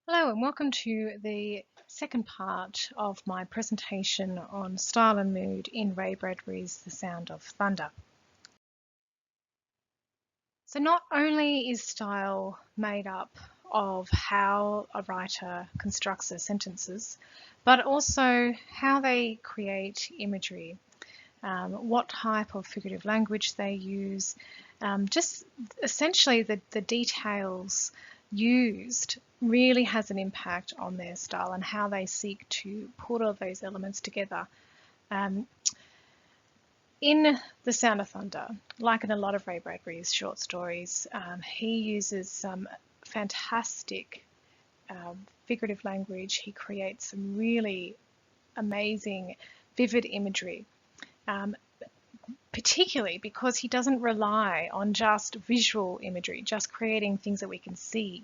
Hello and welcome to the second part of my presentation on style and mood in Ray Bradbury's The Sound of Thunder. So not only is style made up of how a writer constructs their sentences, but also how they create imagery, what type of figurative language they use, just essentially the details used really has an impact on their style and how they seek to put all those elements together. Um, in The Sound of Thunder, like in a lot of Ray Bradbury's short stories, he uses some fantastic figurative language. He creates some really amazing, vivid imagery. Um, Particularly because he doesn't rely on just visual imagery, just creating things that we can see.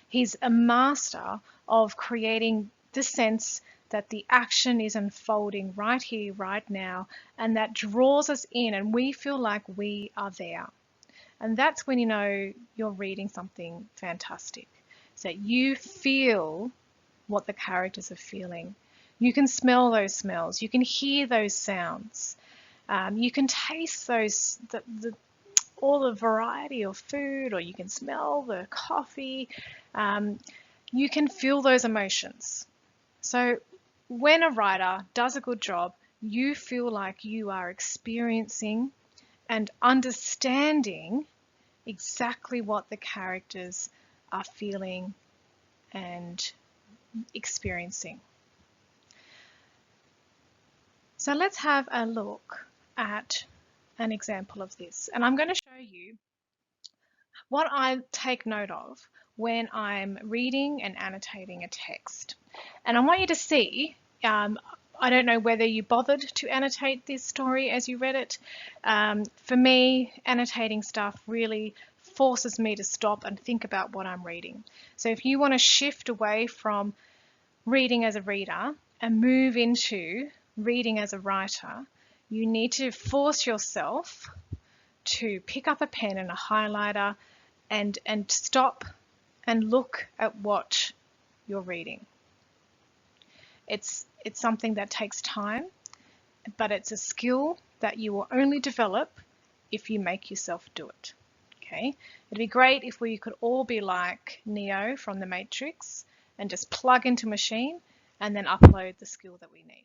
He's a master of creating the sense that the action is unfolding right here, right now, and that draws us in and we feel like we are there. And that's when you know you're reading something fantastic. So that you feel what the characters are feeling. You can smell those smells, you can hear those sounds. You can taste all the variety of food, or you can smell the coffee. You can feel those emotions. So when a writer does a good job, you feel like you are experiencing and understanding exactly what the characters are feeling and experiencing. So let's have a look at an example of this. And I'm going to show you what I take note of when I'm reading and annotating a text. And I want you to see, I don't know whether you bothered to annotate this story as you read it. For me, annotating stuff really forces me to stop and think about what I'm reading. So if you want to shift away from reading as a reader and move into reading as a writer, you need to force yourself to pick up a pen and a highlighter and stop and look at what you're reading. It's something that takes time, but it's a skill that you will only develop if you make yourself do it. Okay, it'd be great if we could all be like Neo from The Matrix and just plug into a machine and then upload the skill that we need.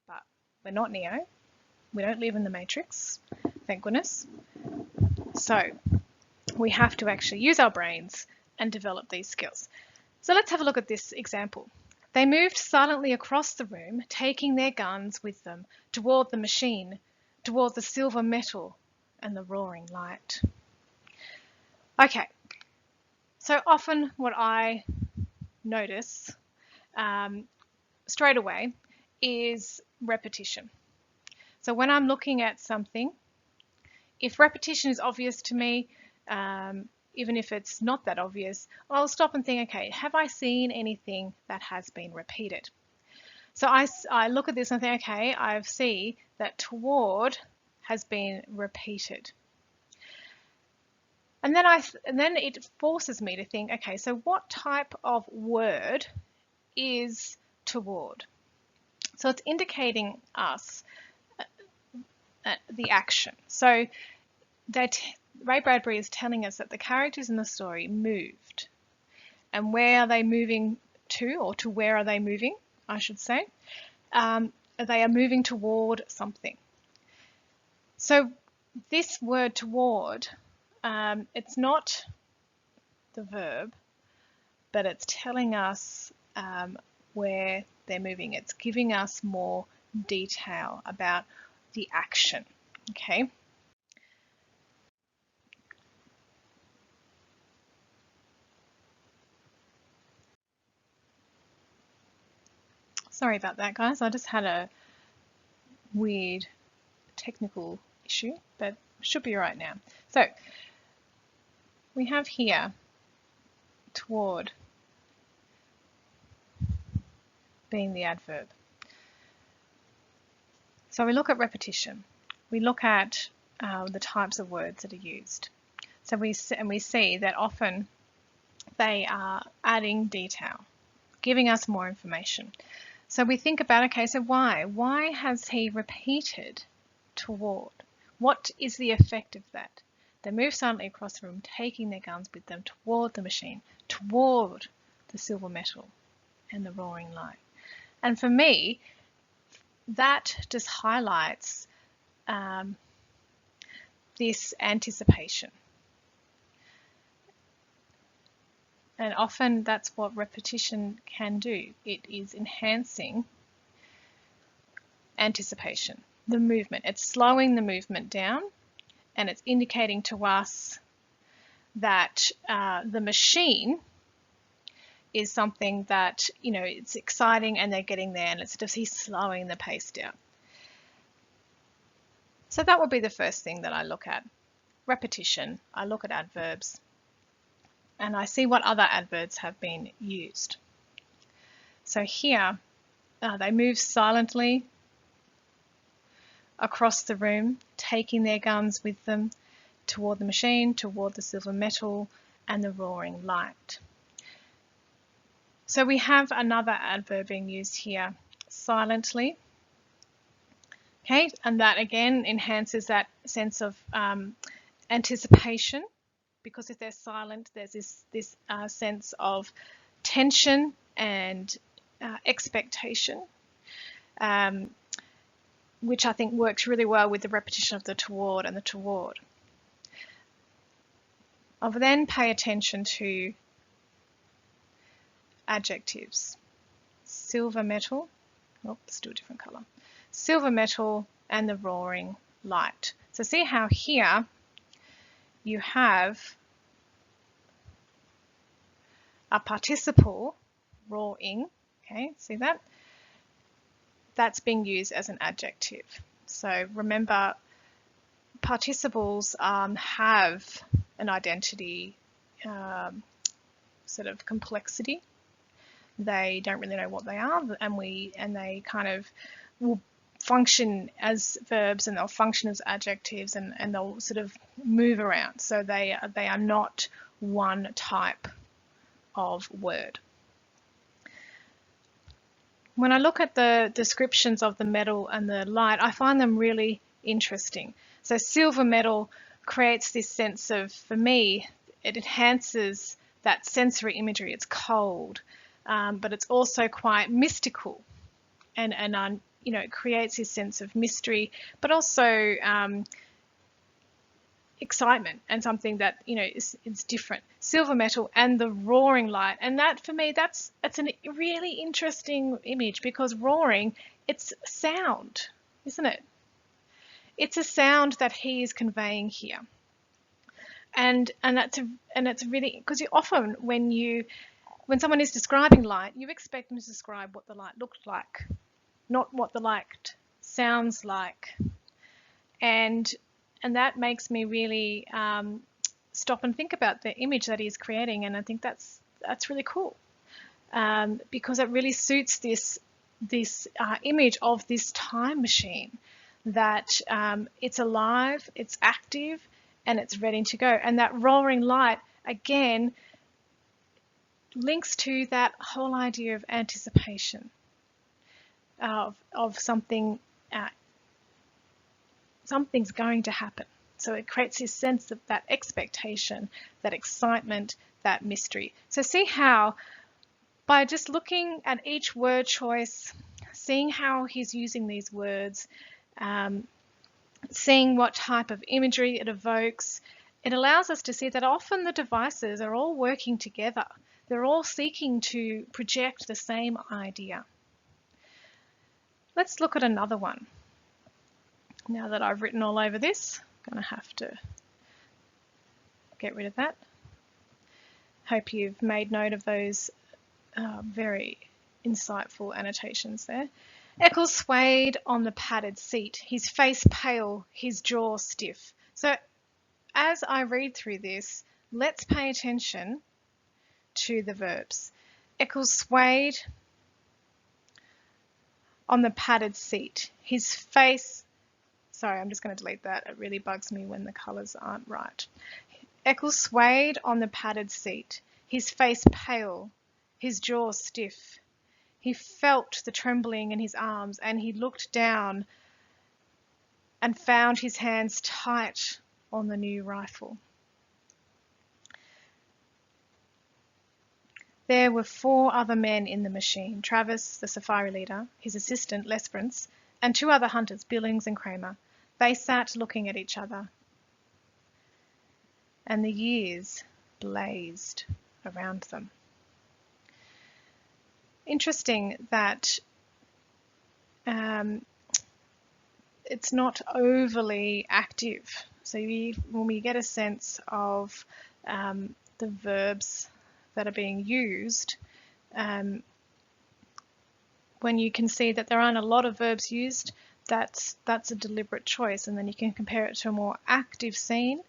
But we're not Neo. We don't live in the Matrix, thank goodness. So we have to actually use our brains and develop these skills. So let's have a look at this example. They moved silently across the room, taking their guns with them toward the machine, toward the silver metal and the roaring light. Okay, so often what I notice straight away is repetition. So when I'm looking at something, if repetition is obvious to me, even if it's not that obvious, I'll stop and think, okay, have I seen anything that has been repeated? So I look at this and think, okay, I see that toward has been repeated. And then it forces me to think, okay, so what type of word is toward? So it's indicating us the action. So that Ray Bradbury is telling us that the characters in the story moved. And where are they moving to, or to where are they moving, I should say? They are moving toward something. So this word toward, it's not the verb, but it's telling us where they're moving. It's giving us more detail about the action, okay? Sorry about that, guys. I just had a weird technical issue, but should be right now. So we have here toward being the adverb. So we look at repetition. We look at the types of words that are used. So we see that often They are adding detail, giving us more information. So we think about, okay, so why? Why has he repeated toward? What is the effect of that? They move silently across the room, taking their guns with them toward the machine, toward the silver metal and the roaring light. And for me, that just highlights this anticipation. And often that's what repetition can do. It is enhancing anticipation, the movement. It's slowing the movement down, and it's indicating to us that the machine is something that, it's exciting and they're getting there, and it's just he's slowing the pace down. So that would be the first thing that I look at. Repetition. I look at adverbs and I see what other adverbs have been used. So here, they move silently across the room, taking their guns with them toward the machine, toward the silver metal and the roaring light. So we have another adverb being used here, silently. Okay, and that again enhances that sense of anticipation, because if they're silent, there's this sense of tension and expectation, which I think works really well with the repetition of the toward and the toward. I'll then pay attention to adjectives. Silver metal, let's do a different colour. Silver metal and the roaring light. So see how here you have a participle, roaring, okay, see that? That's being used as an adjective. So remember, participles have an identity sort of complexity. They don't really know what they are, and they kind of will function as verbs, and they'll function as adjectives, and they'll sort of move around. So they are not one type of word. When I look at the descriptions of the metal and the light, I find them really interesting. So silver metal creates this sense of, for me, it enhances that sensory imagery. It's cold, but it's also quite mystical, and it creates this sense of mystery, but also excitement, and something that is different. Silver metal and the roaring light, and that for me, it's a really interesting image, because roaring, it's sound, isn't it? It's a sound that he is conveying here, and it's really, because you often when someone is describing light, you expect them to describe what the light looked like, not what the light sounds like, and that makes me really stop and think about the image that he's creating, and I think that's really cool, because it really suits this image of this time machine, that it's alive, it's active, and it's ready to go. And that roaring light again links to that whole idea of anticipation, of something. Something's going to happen. So it creates this sense of that expectation, that excitement, that mystery. So see how, by just looking at each word choice, seeing how he's using these words, seeing what type of imagery it evokes, it allows us to see that often the devices are all working together. They're all seeking to project the same idea. Let's look at another one. Now that I've written all over this, I'm going to have to get rid of that. Hope you've made note of those very insightful annotations there. Eccles swayed on the padded seat, his face pale, his jaw stiff. So as I read through this, let's pay attention to the verbs. Eccles swayed on the padded seat, his face. Sorry, I'm just going to delete that. It really bugs me when the colours aren't right. Eccles swayed on the padded seat, his face pale, his jaw stiff. He felt the trembling in his arms, and he looked down and found his hands tight on the new rifle. There were 4 other men in the machine: Travis, the safari leader, his assistant, Lesperance, and 2 other hunters, Billings and Kramer. They sat looking at each other, and the years blazed around them. Interesting that it's not overly active. So when we get a sense of the verbs that are being used, when you can see that there aren't a lot of verbs used, that's a deliberate choice. And then you can compare it to a more active scene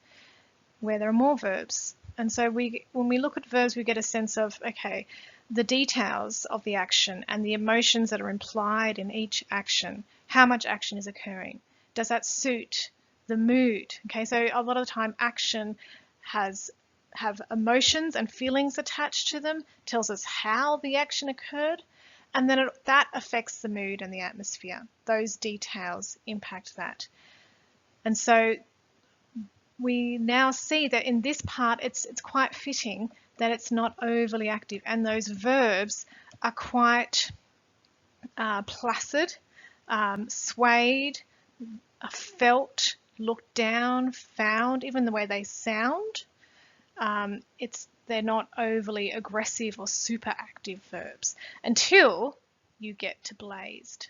where there are more verbs. And so when we look at verbs, we get a sense of, okay, the details of the action and the emotions that are implied in each action. How much action is occurring? Does that suit the mood? Okay, so a lot of the time action have emotions and feelings attached to them, tells us how the action occurred, and then that affects the mood and the atmosphere. Those details impact that. And so we now see that in this part it's quite fitting that it's not overly active, and those verbs are quite placid, swayed, felt, looked down, found, even the way they sound. They're not overly aggressive or super active verbs until you get to blazed.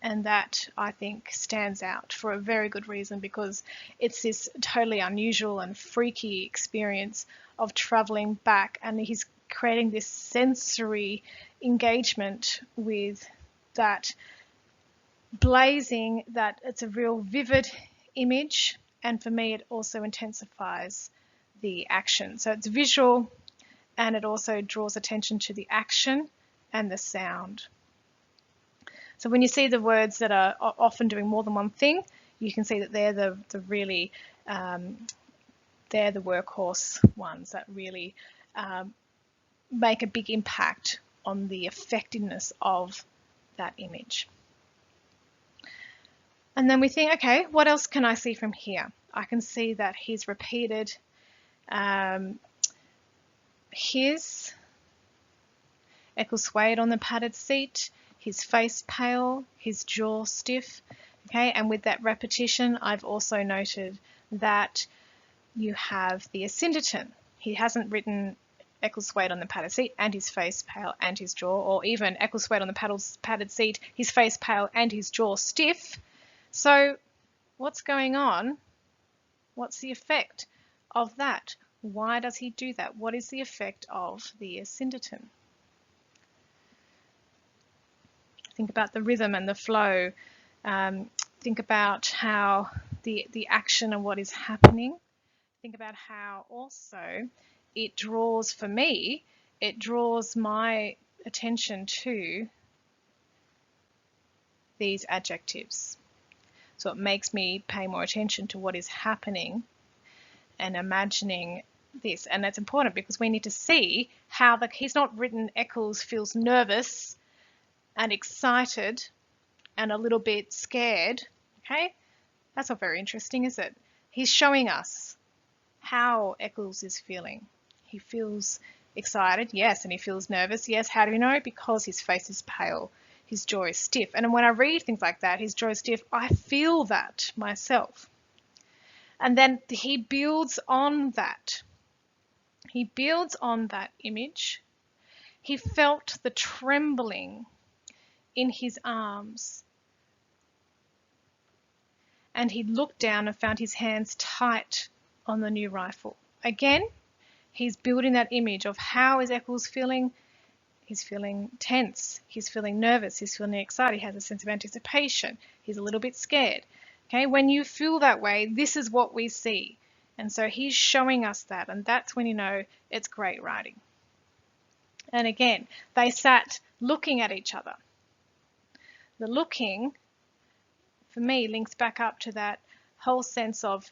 And that, I think, stands out for a very good reason, because it's this totally unusual and freaky experience of traveling back, and he's creating this sensory engagement with that blazing, that it's a real vivid image, and for me it also intensifies the action. So it's visual, and it also draws attention to the action and the sound. So when you see the words that are often doing more than one thing, you can see that they're the really, they're the workhorse ones that really make a big impact on the effectiveness of that image. And then we think, okay, what else can I see from here? I can see that he's repeated his, Eccles swayed on the padded seat, his face pale, his jaw stiff. Okay, and with that repetition, I've also noted that you have the asyndeton. He hasn't written Eccles swayed on the padded seat and his face pale and his jaw, or even Eccles swayed on the padded seat, his face pale and his jaw stiff. So what's going on? What's the effect of that? Why does he do that? What is the effect of the asyndeton? Think about the rhythm and the flow. Think about how the action and what is happening. Think about how also it draws, for me, it draws my attention to these adjectives. So it makes me pay more attention to what is happening and imagining this. And that's important because we need to see how he's not written Eccles feels nervous and excited and a little bit scared. Okay, that's not very interesting, is it? He's showing us how Eccles is feeling. He feels excited, yes, and he feels nervous, yes. How do we know? Because his face is pale, his jaw is stiff. And when I read things like that, his jaw is stiff, I feel that myself. And then he builds on that. He builds on that image. He felt the trembling in his arms. And he looked down and found his hands tight on the new rifle. Again, he's building that image of how is Eccles feeling. He's feeling tense. He's feeling nervous. He's feeling excited. He has a sense of anticipation. He's a little bit scared. Okay, when you feel that way, this is what we see. And so he's showing us that, and that's when you know it's great writing. And again, they sat looking at each other. The looking, for me, links back up to that whole sense of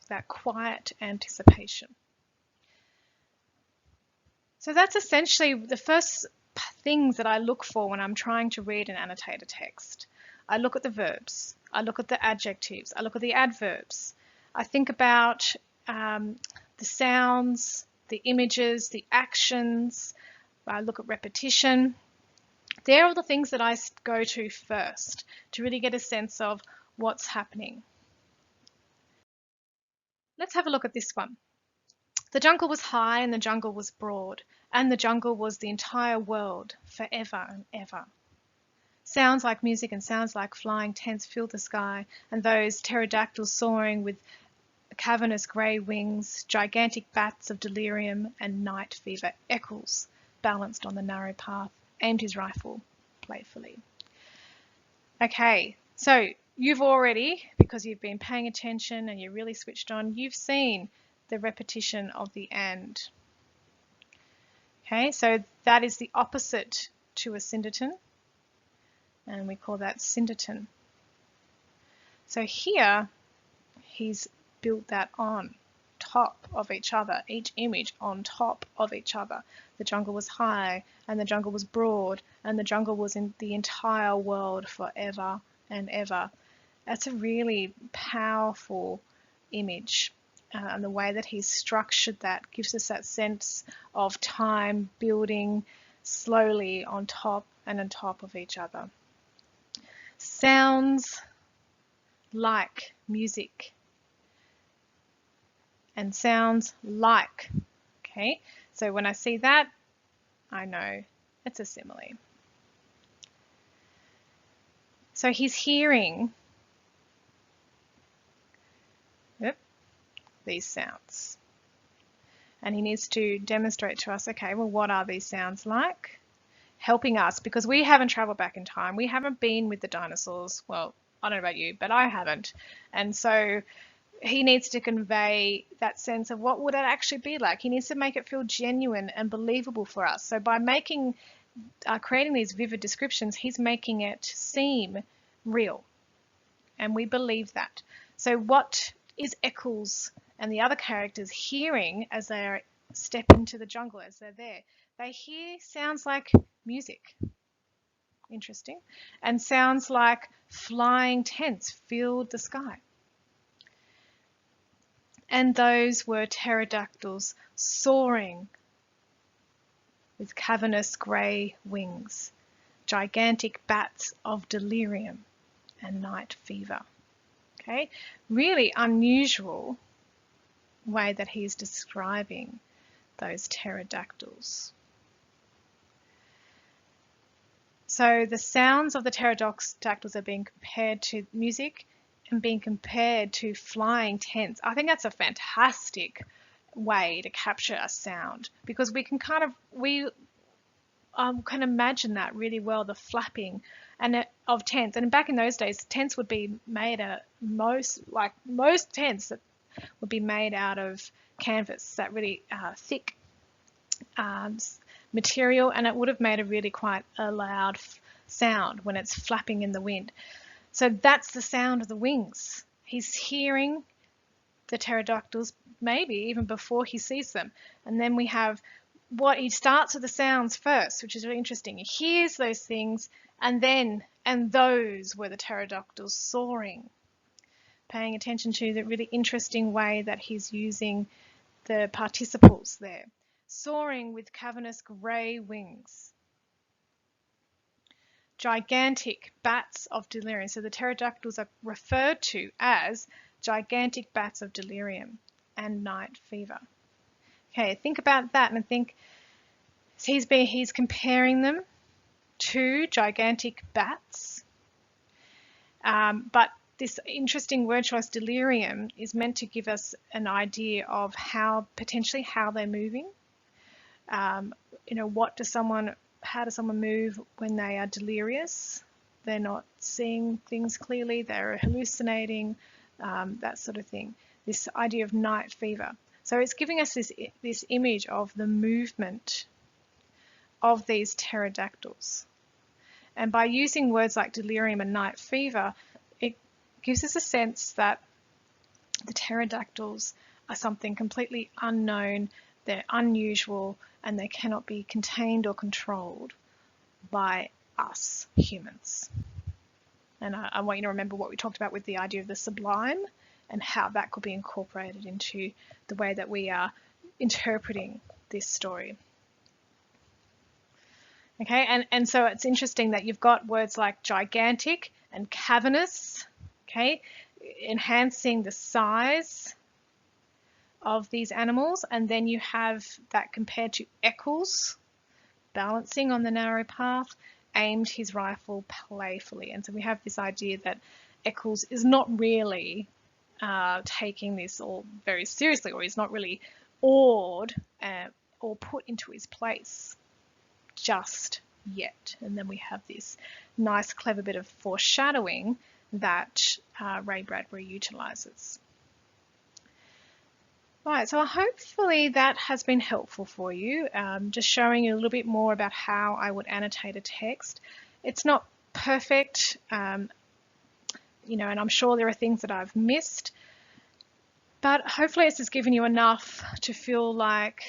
that quiet anticipation. So that's essentially the first things that I look for when I'm trying to read and annotate a text. I look at the verbs, I look at the adjectives, I look at the adverbs. I think about the sounds, the images, the actions. I look at repetition. They're all the things that I go to first to really get a sense of what's happening. Let's have a look at this one. The jungle was high and the jungle was broad, and the jungle was the entire world forever and ever. Sounds like music and sounds like flying tents filled the sky, and those pterodactyls soaring with cavernous grey wings, gigantic bats of delirium and night fever. Eccles balanced on the narrow path, aimed his rifle playfully. Okay, so you've already, because you've been paying attention and you're really switched on, you've seen the repetition of the and. Okay, so that is the opposite to a syndeton, and we call that syndeton. So here, he's built that on top of each other, each image on top of each other. The jungle was high, and the jungle was broad, and the jungle was in the entire world forever and ever. That's a really powerful image. And the way that he's structured that gives us that sense of time building slowly on top and on top of each other. Sounds like music and sounds like. Okay, so when I see that, I know it's a simile. So he's hearing these sounds. And he needs to demonstrate to us, okay, well, what are these sounds like? Helping us, because we haven't traveled back in time. We haven't been with the dinosaurs. Well, I don't know about you, but I haven't. And so he needs to convey that sense of what would it actually be like. He needs to make it feel genuine and believable for us. So by creating these vivid descriptions, he's making it seem real. And we believe that. So what is Eccles and the other characters hearing as they step into the jungle, as they're there? They hear sounds like music. Interesting. And sounds like flying tents filled the sky. And those were pterodactyls soaring with cavernous grey wings, gigantic bats of delirium and night fever. Okay, really unusual way that he's describing those pterodactyls. So the sounds of the pterodactyls are being compared to music and being compared to flying tents. I think that's a fantastic way to capture a sound, because we can can imagine that really well, the flapping of tents. And back in those days, tents would be made out most tents that would be made out of canvas, that really thick material, and it would have made a really quite a loud sound when it's flapping in the wind. So that's the sound of the wings. He's hearing the pterodactyls maybe even before he sees them. And then we have he starts with the sounds first, which is really interesting. He hears those things, and those were the pterodactyls soaring. Paying attention to the really interesting way that he's using the participles there. Soaring with cavernous grey wings. Gigantic bats of delirium. So the pterodactyls are referred to as gigantic bats of delirium and night fever. Okay, think about that and think he's comparing them to gigantic bats. But this interesting word choice, delirium, is meant to give us an idea of potentially how they're moving. How does someone move when they are delirious? They're not seeing things clearly, they're hallucinating, that sort of thing. This idea of night fever. So it's giving us this image of the movement of these pterodactyls. And by using words like delirium and night fever, it gives us a sense that the pterodactyls are something completely unknown, they're unusual, and they cannot be contained or controlled by us humans. And I want you to remember what we talked about with the idea of the sublime and how that could be incorporated into the way that we are interpreting this story. Okay, and so it's interesting that you've got words like gigantic and cavernous, okay, enhancing the size of these animals, and then you have that compared to Eccles, balancing on the narrow path, aimed his rifle playfully. And so we have this idea that Eccles is not really taking this all very seriously, or he's not really awed or put into his place just yet. And then we have this nice clever bit of foreshadowing that Ray Bradbury utilizes. Right, so hopefully that has been helpful for you, just showing you a little bit more about how I would annotate a text. It's not perfect, you know, and I'm sure there are things that I've missed, but hopefully it's just given you enough to feel like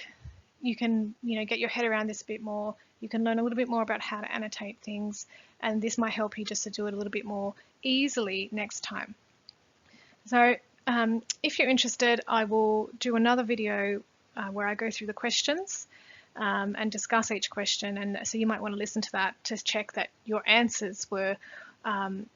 you can, you know, get your head around this a bit more. You can learn a little bit more about how to annotate things, and this might help you just to do it a little bit more easily next time. So if you're interested, I will do another video where I go through the questions and discuss each question, and so you might want to listen to that to check that your answers were on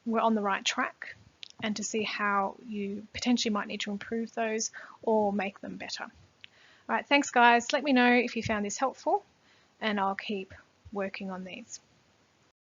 the right track, and to see how you potentially might need to improve those or make them better. All right, thanks guys. Let me know if you found this helpful, and I'll keep working on these.